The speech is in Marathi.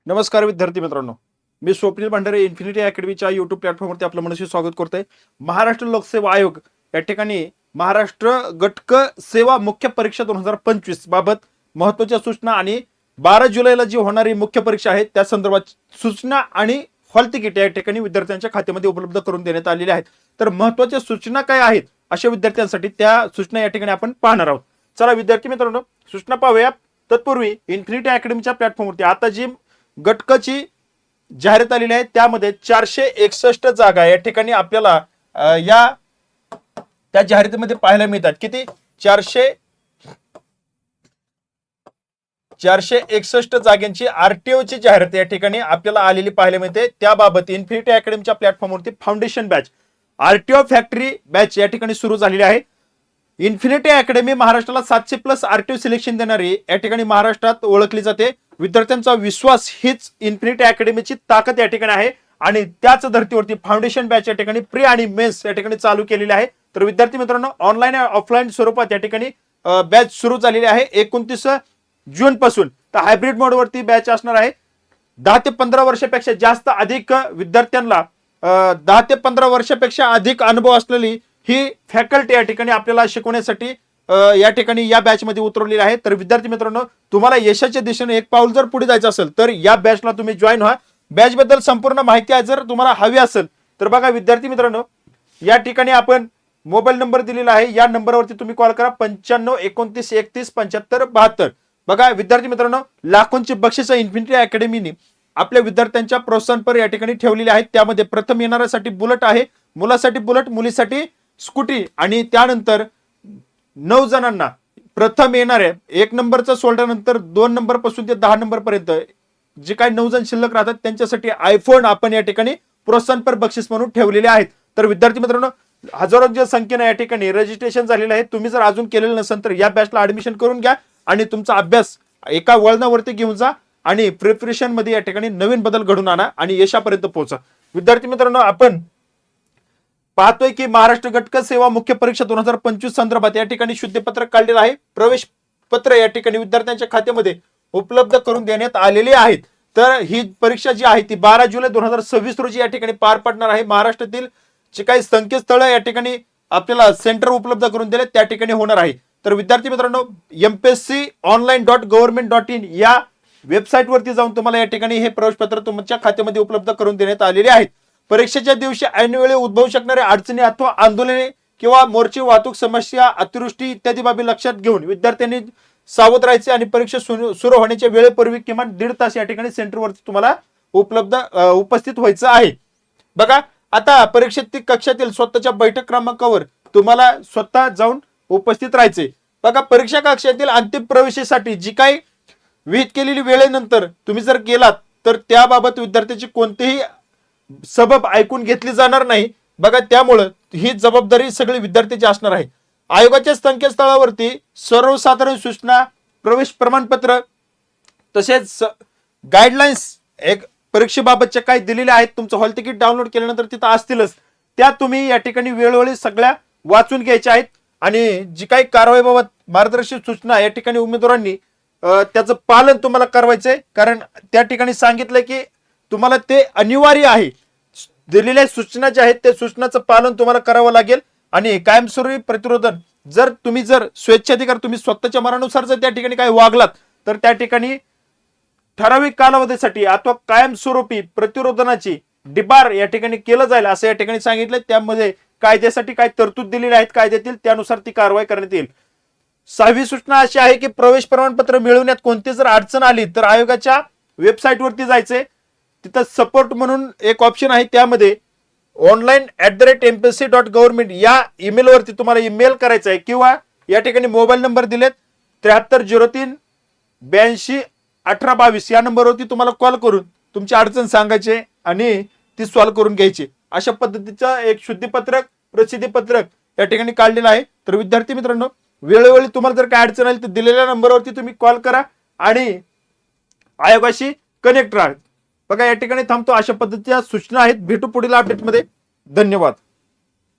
नमस्कार विद्यार्थी मित्रांनो, मी स्वप्नील भंडारे इन्फिनिटी अकॅडमीच्या युट्यूब प्लॅटफॉर्मवरती आपलं मनस्वी स्वागत करतोय. महाराष्ट्र लोकसेवा आयोग या ठिकाणी महाराष्ट्र गटक सेवा मुख्य परीक्षा 2025 बाबत महत्त्वाच्या सूचना आणि 12 जुलैला जी होणारी मुख्य परीक्षा आहे त्या संदर्भात सूचना आणि हॉल तिकीट या ठिकाणी विद्यार्थ्यांच्या खात्यामध्ये उपलब्ध करून देण्यात आलेल्या आहेत. तर महत्त्वाच्या सूचना काय आहेत अशा विद्यार्थ्यांसाठी त्या सूचना या ठिकाणी आपण पाहणार आहोत. चला विद्यार्थी मित्रांनो, सूचना पाहूया. तत्पूर्वी इन्फिनिटी अकॅडमीच्या प्लॅटफॉर्मवरती आता जी गटकची जाहिरात आलेली आहे त्यामध्ये 461 जागा या ठिकाणी आपल्याला या त्या जाहिरातीमध्ये पाहायला मिळतात. किती? 461 जागांची आरटीओ ची जाहिरात या ठिकाणी आपल्याला आलेली पाहायला मिळते. त्याबाबत इन्फिनिटी अकॅडमीच्या प्लॅटफॉर्मवरती foundation batch RTO factory batch या ठिकाणी सुरू झालेली आहे. इन्फिनिटी अकॅडमी महाराष्ट्राला 700+ आरटीओ सिलेक्शन देणारी या ठिकाणी महाराष्ट्रात ओळखली जाते. विद्यार्थ्यांचा विश्वास हीच इन्फिनिटी अकॅडमीची ताकद या ठिकाणी आहे आणि त्याच धर्तीवरती फाउंडेशन बॅच या ठिकाणी प्री आणि मेन्स या ठिकाणी चालू केलेली आहे. तर विद्यार्थी मित्रांनो, ऑनलाईन आणि ऑफलाईन स्वरूपात या ठिकाणी बॅच सुरू झालेली आहे 29 जून पासून. तर हायब्रिड मोड वरती बॅच असणार आहे. 10 ते 15 वर्षापेक्षा जास्त अधिक विद्यार्थ्यांना 10 ते 15 वर्षापेक्षा अधिक अनुभव असलेली ही फॅकल्टी या ठिकाणी आपल्याला शिकवण्यासाठी या ठिकाणी या बॅच मध्ये उतरवलेली आहे. तर विद्यार्थी मित्रांनो, तुम्हाला यशाच्या दिशेने एक पाऊल जर पुढे जायचं असेल तर या बॅचला तुम्ही जॉईन व्हा. बॅच बद्दल संपूर्ण माहिती आहे जर तुम्हाला हवी असेल तर बघा विद्यार्थी मित्रांनो, या ठिकाणी आपण मोबाईल नंबर दिलेला आहे. या नंबरवरती तुम्ही कॉल करा 95 29 31 75 72. बघा विद्यार्थी मित्रांनो, लाखोंची बक्षिसं इन्फिनिटी अकॅडमीने आपल्या विद्यार्थ्यांच्या प्रोत्साहनपर या ठिकाणी ठेवलेली आहेत. त्यामध्ये प्रथम येणाऱ्यासाठी बुलेट आहे, मुलासाठी बुलेट, मुलीसाठी स्कूटी आणि त्यानंतर 9 जणांना प्रथम येणारे 1 नंबरचा सोडल्यानंतर 2 नंबर पासून ते 10 नंबर पर्यंत जे काही 9 जण शिल्लक राहतात त्यांच्यासाठी आयफोन आपण या ठिकाणी प्रोत्साहनपर बक्षीस म्हणून ठेवलेले आहेत. तर विद्यार्थी मित्रांनो, हजारोंच्या संख्येने या ठिकाणी रजिस्ट्रेशन झालेलं आहे. तुम्ही जर अजून केलेलं नसेल तर या बॅचला ऍडमिशन करून घ्या आणि तुमचा अभ्यास एका वळणावरती घेऊन जा आणि प्रिपरेशन मध्ये या ठिकाणी नवीन बदल घडून आणा आणि यशापर्यंत पोहोचा. विद्यार्थी मित्रांनो, आपण पाहतोय की महाराष्ट्र गटक सेवा मुख्य परीक्षा 2025 संदर्भात या ठिकाणी शुद्धपत्रक काढलेलं आहे. प्रवेश पत्र या ठिकाणी विद्यार्थ्यांच्या खात्यामध्ये उपलब्ध करून देण्यात आलेले आहेत. तर ही परीक्षा जी आहे ती 12 जुलै 2026 रोजी या ठिकाणी पार पडणार आहे. महाराष्ट्रातील जे काही संकेतस्थळ या ठिकाणी आपल्याला सेंटर उपलब्ध करून दिले त्या ठिकाणी होणार आहे. तर विद्यार्थी मित्रांनो, mpsconline.government.in या वेबसाईट वरती जाऊन तुम्हाला या ठिकाणी हे प्रवेशपत्र तुमच्या खात्यामध्ये उपलब्ध करून देण्यात आलेले आहेत. परीक्षेच्या दिवशी ऐनवेळी उद्भवू शकणाऱ्या अडचणी अथवा आंदोलने किंवा मोर्चे, वाहतूक समस्या, अतिवृष्टी इत्यादी बाबी लक्षात घेऊन विद्यार्थ्यांनी सावध राहायचे आणि परीक्षा सुरू होण्याच्या वेळेपूर्वी किमान 1.5 तास या ठिकाणी सेंटरवरती तुम्हाला उपस्थित व्हायचं आहे. बघा, आता परीक्षेतील कक्षातील स्वतःच्या बैठक क्रमांकावर तुम्हाला स्वतः जाऊन उपस्थित राहायचे. बघा, परीक्षा कक्षातील अंतिम प्रवेशासाठी जी काही विहित केलेली वेळेनंतर तुम्ही जर गेलात तर त्याबाबत विद्यार्थ्याची कोणतेही सबब ऐकून घेतली जाणार नाही. बघा, त्यामुळे ही जबाबदारी सगळी विद्यार्थ्याची असणार आहे. आयोगाच्या संकेतस्थळावरती सर्वसाधारण सूचना, प्रवेश प्रमाणपत्र तसेच गाईडलाईन्स एक परीक्षेबाबतचे काही दिलेले आहेत. तुमचं हॉल तिकीट डाउनलोड केल्यानंतर तिथं असतीलच, त्या तुम्ही या ठिकाणी वेळोवेळी सगळ्या वाचून घ्यायच्या आहेत आणि जी काही कारवाईबाबत मार्गदर्शक सूचना या ठिकाणी उमेदवारांनी त्याचं पालन तुम्हाला करायचंय. कारण त्या ठिकाणी सांगितलंय की तुम्हाला ते अनिवार्य आहे. दिलेल्या सूचना ज्या आहेत त्या सूचनाचं पालन तुम्हाला करावं लागेल. आणि कायमस्वरूपी प्रतिरोधन, जर स्वेच्छाधिकार तुम्ही स्वतःच्या मनानुसार जर त्या ठिकाणी काही वागलात तर त्या ठिकाणी ठराविक कालावधीसाठी अथवा कायमस्वरूपी प्रतिरोधनाची डिबार या ठिकाणी केलं जाईल असं या ठिकाणी सांगितलं. त्यामध्ये कायद्यासाठी काय तरतूद दिलेली आहेत कायद्यातील, त्यानुसार ती कारवाई करण्यात येईल. 6वी सूचना अशी आहे की प्रवेश प्रमाणपत्र मिळवण्यात कोणती जर अडचण आली तर आयोगाच्या वेबसाईट वरती जायचे. तिथं सपोर्ट म्हणून एक ऑप्शन आहे, त्यामध्ये online@mpsc.government या ईमेल वरती तुम्हाला ईमेल करायचा आहे किंवा या ठिकाणी मोबाईल नंबर दिलेत 7303 82 1822 या नंबरवरती तुम्हाला कॉल करून तुमची अडचण सांगायची आणि ती सॉल्व्ह करून घ्यायची. अशा पद्धतीचं एक शुद्धीपत्रक, प्रसिद्धीपत्रक या ठिकाणी काढलेलं आहे. तर विद्यार्थी मित्रांनो, वेळोवेळी तुम्हाला जर काय अडचण आली तर दिलेल्या नंबरवरती तुम्ही कॉल करा आणि आयोगाशी कनेक्ट राहा. बघा, या ठिकाणी थांबतो. अशा पद्धतीच्या सूचना आहेत. भेटू पुढील अपडेटमध्ये. धन्यवाद.